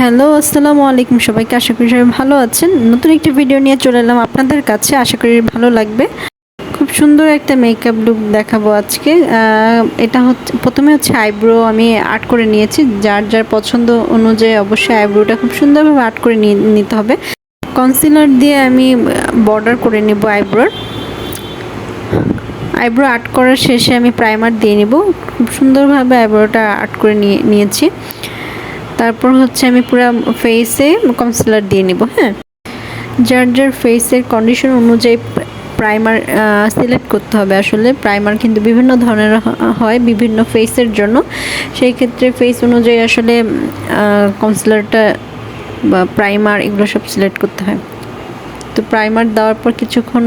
Hello, আসসালামু আলাইকুম সবাইকে। আশা করি সবাই ভালো আছেন। নতুন একটি ভিডিও নিয়ে চলে এলাম আপনাদের কাছে। আশা করি ভালো লাগবে। খুব সুন্দর একটা মেকআপ লুক দেখাবো আজকে। এটা প্রথমে হচ্ছে আইব্রো আমি আর্ট করে নিয়েছি। যার যার পছন্দ অনুযায়ী অবশ্যই আইব্রোটা খুব সুন্দরভাবে আর্ট করে নিতে হবে। কনসিলার দিয়ে আমি বর্ডার করে নেব আইব্রোর। আইব্রো আর্ট করার শেষে আমি প্রাইমার দিয়ে নেব। খুব সুন্দরভাবে আইব্রোটা আর্ট করে নিয়েছি। তারপর হচ্ছে আমি পুরো ফেসে কনসিলার দিয়ে নিব। হ্যাঁ, যার যার ফেসের কন্ডিশন অনুযায়ী প্রাইমার সিলেক্ট করতে হবে। আসলে প্রাইমার কিন্তু বিভিন্ন ধরনের হয় বিভিন্ন ফেসের জন্য। সেই ক্ষেত্রে ফেস অনুযায়ী আসলে কনসিলারটা বা প্রাইমার এগুলো সব সিলেক্ট করতে হয়। তো প্রাইমার দেওয়ার পর কিছুক্ষণ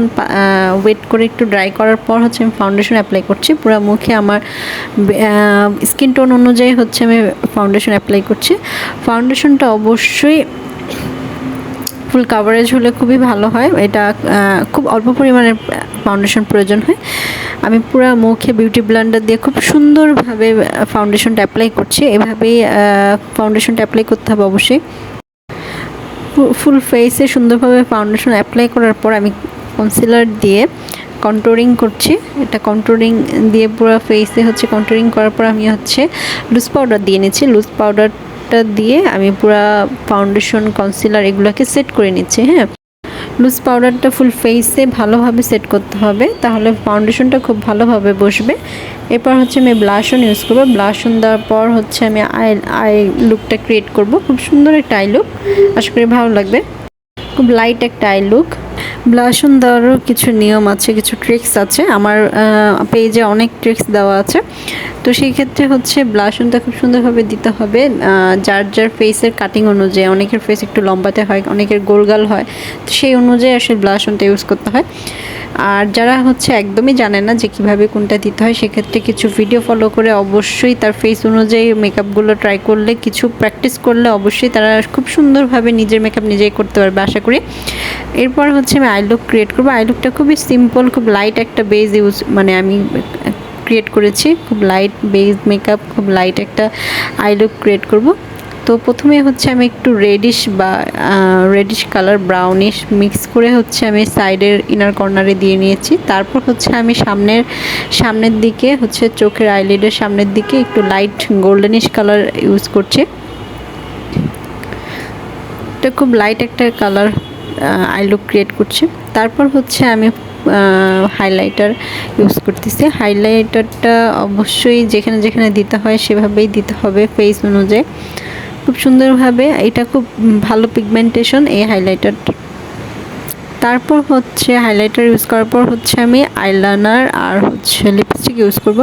ওয়েট করে একটু ড্রাই করার পর হচ্ছে আমি ফাউন্ডেশন অ্যাপ্লাই করছি। পুরো মুখে আমার স্কিন টোন অনুযায়ী হচ্ছে আমি ফাউন্ডেশন অ্যাপ্লাই করছি। ফাউন্ডেশনটা অবশ্যই ফুল কাভারেজ হলে খুবই ভালো হয়। এটা খুব অল্প পরিমাণের ফাউন্ডেশন প্রয়োজন হয়। আমি পুরো মুখে বিউটি ব্লেন্ডার দিয়ে খুব সুন্দরভাবে ফাউন্ডেশনটা অ্যাপ্লাই করছি। এভাবেই ফাউন্ডেশনটা অ্যাপ্লাই করতে হবে অবশ্যই। ফুল ফেসে সুন্দরভাবে ফাউন্ডেশন অ্যাপ্লাই করার পর আমি কনসিলার দিয়ে কন্ট্রোলিং করছি। এটা কন্ট্রোলিং দিয়ে পুরো ফেসে হচ্ছে কন্ট্রোলিং করার পর আমি হচ্ছে লুজ পাউডার দিয়ে নিচ্ছি। লুজ পাউডারটা দিয়ে আমি পুরো ফাউন্ডেশন কনসিলার এগুলোকে সেট করে নিচ্ছি। হ্যাঁ, লুজ পাউডারটা ফুল ফেসে ভালোভাবে সেট করতে হবে, তাহলে ফাউন্ডেশনটা খুব ভালোভাবে বসবে। এরপর হচ্ছে আমি ব্লাশন ইউজ করবো। ব্লাশন দেওয়ার পর হচ্ছে আমি আই লুকটা ক্রিয়েট করব। খুব সুন্দর একটা আই লুক, আশা করি ভালো লাগবে। খুব লাইট একটা আই লুক। ব্লাশন দেওয়ারও কিছু নিয়ম আছে, কিছু ট্রিক্স আছে। আমার পেজে অনেক ট্রিক্স দেওয়া আছে। তো সেই ক্ষেত্রে হচ্ছে ব্লাশনটা খুব সুন্দরভাবে দিতে হবে যার যার ফেসের কাটিং অনুযায়ী। অনেকের ফেস একটু লম্বাতে হয়, অনেকের গোলগাল হয়, তো সেই অনুযায়ী আসলে ব্লাশনটা ইউজ করতে হয়। আর যারা হচ্ছে একদমই জানে না যে কীভাবে কোনটা দিতে হয়, সেক্ষেত্রে কিছু ভিডিও ফলো করে অবশ্যই তার ফেস অনুযায়ী মেকআপগুলো ট্রাই করলে, কিছু প্র্যাকটিস করলে অবশ্যই তারা খুব সুন্দরভাবে নিজের মেকআপ নিজেই করতে পারবে আশা করি। এরপর হচ্ছে আমি আই লুক ক্রিয়েট করবো। আই লুকটা খুবই সিম্পল, খুব লাইট একটা বেজ আমি ক্রিয়েট করেছি। খুব লাইট বেজ মেকআপ, খুব লাইট একটা আই লুক ক্রিয়েট করব। তো প্রথমে হচ্ছে আমি একটু রেডিশ কালার ব্রাউনিশ মিক্স করে হচ্ছে আমি সাইডের ইনার কর্নারে দিয়ে নিয়েছি। তারপর হচ্ছে আমি সামনের দিকে হচ্ছে চোখের আইলিডের সামনের দিকে একটু লাইট গোল্ডেনিশ কালার ইউজ করছি। এটা খুব লাইট একটা কালার আই লুক ক্রিয়েট করছি। তারপর হচ্ছে আমি হাইলাইটার ইউজ করতেছি। হাইলাইটারটা অবশ্যই যেখানে যেখানে দিতে হয় সেভাবেই দিতে হবে ফেস অনুযায়ী, খুব সুন্দরভাবে। এটা খুব ভালো পিগমেন্টেশন এই হাইলাইটারটা। তারপর হচ্ছে হাইলাইটার ইউজ করার পর হচ্ছে আমি আইলাইনার আর হচ্ছে লিপস্টিক ইউজ করব।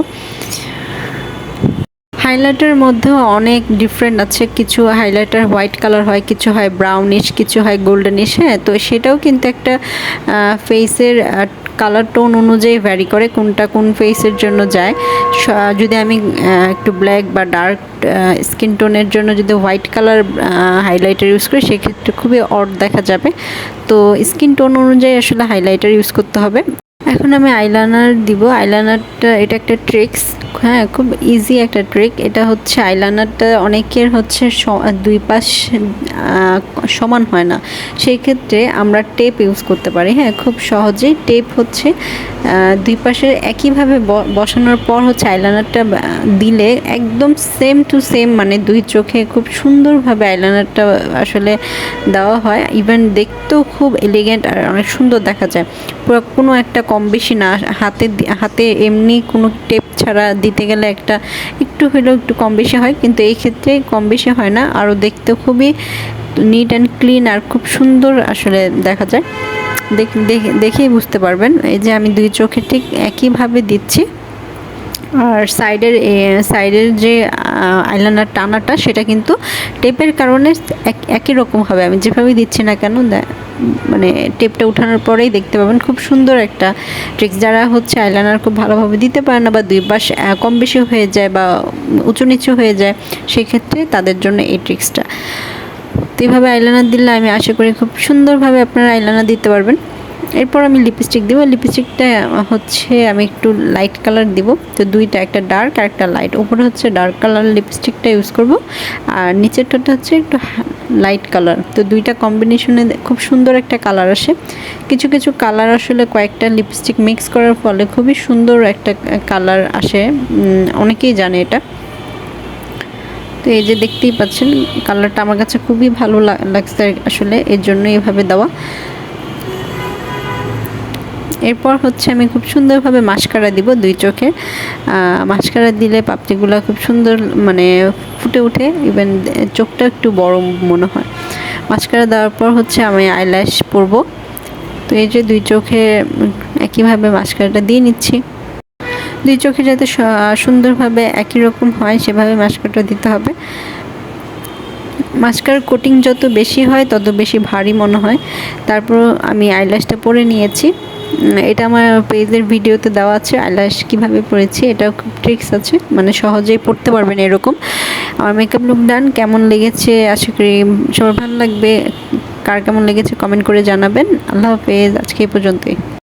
হাইলাইটারের মধ্যেও অনেক ডিফারেন্ট আছে। কিছু হাইলাইটার হোয়াইট কালার হয়, কিছু হয় ব্রাউনিশ, কিছু হয় গোল্ডেনিশ। হ্যাঁ, তো সেটাও কিন্তু একটা ফেসের কালার টোন অনুযায়ী ভ্যারি করে কোনটা কোন ফেসের জন্য যায়। যদি আমি একটু ব্ল্যাক বা ডার্ক স্কিন টোনের জন্য যদি হোয়াইট কালার হাইলাইটার ইউজ করি, সেক্ষেত্রে খুবই অড দেখা যাবে। তো স্কিন টোন অনুযায়ী আসলে হাইলাইটার ইউজ করতে হবে। এখন আমি আইলাইনার দিব। আইলাইনারটা এটা একটা ট্রিক্স। হ্যাঁ, খুব ইজি একটা ট্রিক। এটা হচ্ছে আইলাইনারটা অনেকের হচ্ছে দুই পাশ সমান হয় না, সেই ক্ষেত্রে আমরা টেপ ইউজ করতে পারি। হ্যাঁ, খুব সহজেই টেপ হচ্ছে দুই পাশে একইভাবে বসানোর পর হচ্ছে আইলাইনারটা দিলে একদম সেম টু সেম, মানে দুই চোখে খুব সুন্দরভাবে আইলাইনারটা আসলে দেওয়া হয়। ইভেন দেখতেও খুব এলিগেন্ট আর অনেক সুন্দর দেখা যায়। পুরো কোনো একটা কম বেশি না, হাতে এমনি কোনো টেপ ছাড়া দিতে গেলে একটু হলেও একটু কম বেশি হয়, কিন্তু এই ক্ষেত্রে কম বেশি হয় না, আরও দেখতে খুবই নিট অ্যান্ড ক্লিন আর খুব সুন্দর আসলে দেখা যায়। দেখেই বুঝতে পারবেন। এই যে আমি দুই চোখে ঠিক একইভাবে দিচ্ছি। আর সাইডের যে আইলাইনার টানাটা সেটা কিন্তু টেপের কারণে একই রকম হবে। আমি যেভাবে দিচ্ছি না কেন, মানে টেপটা উঠানোর পরেই দেখতে পাবেন। খুব সুন্দর একটা ট্রিক্স। যারা হচ্ছে আইলাইনার খুব ভালোভাবে দিতে পারে না, বা দুই পাশ কম বেশি হয়ে যায় বা উঁচু নিচু হয়ে যায়, সেক্ষেত্রে তাদের জন্য এই ট্রিক্সটা। তো এইভাবে আইলাইনার দিলে আমি আশা করি খুব সুন্দরভাবে আপনারা আইলাইনার দিতে পারবেন। এরপর আমি লিপস্টিক দিব। লিপস্টিকটা হচ্ছে আমি একটু লাইট কালার দিব। তো দুইটা, একটা ডার্ক আর একটা লাইট। উপরে হচ্ছে ডার্ক কালার লিপস্টিকটা ইউজ করব, আর নিচেরটা হচ্ছে একটু লাইট কালার, তো দুইটা কম্বিনেশনে খুব সুন্দর একটা কালার আসে। কিছু কিছু কালার আসলে কয়েকটা লিপস্টিক মিক্স করার ফলে খুবই সুন্দর একটা কালার আসে, অনেকেই জানে এটা। তো এই যে দেখতেই পাচ্ছেন কালারটা আমার কাছে খুবই ভালো লাগছে আসলে, এর জন্য এভাবে দেওয়া। এরপর হচ্ছে আমি খুব সুন্দরভাবে মাস্কারা দিব দুই চোখে। মাস্কারা দিলে পাপড়িগুলো খুব সুন্দর মানে ফুটে ওঠে, ইভেন চোখটা একটু বড় মনে হয়। মাস্কারা দেওয়ার পর হচ্ছে আমি আইল্যাশ পরব। তো এই যে দুই চোখে একইভাবে মাস্কারাটা দিয়ে নিচ্ছি। দুই চোখে যাতে সুন্দরভাবে একই রকম হয় সেভাবে মাস্কারাটা দিতে হবে। মাস্কারার কোটিং যত বেশি হয় তত বেশি ভারী মনে হয়। তারপর আমি আইল্যাশটা পরে নিয়েছি। এটা আমার পেজের ভিডিওতে দেওয়া আছে আইল্যাশ কীভাবে পরেছি, এটাও খুব ট্রিক্স আছে, মানে সহজেই পড়তে পারবেন এরকম। আমার মেকআপ লুক ডান, কেমন লেগেছে আশা করি সবার ভালো লাগবে। কার কেমন লেগেছে কমেন্ট করে জানাবেন। আল্লাহ হাফেজ, আজকে এই পর্যন্তই।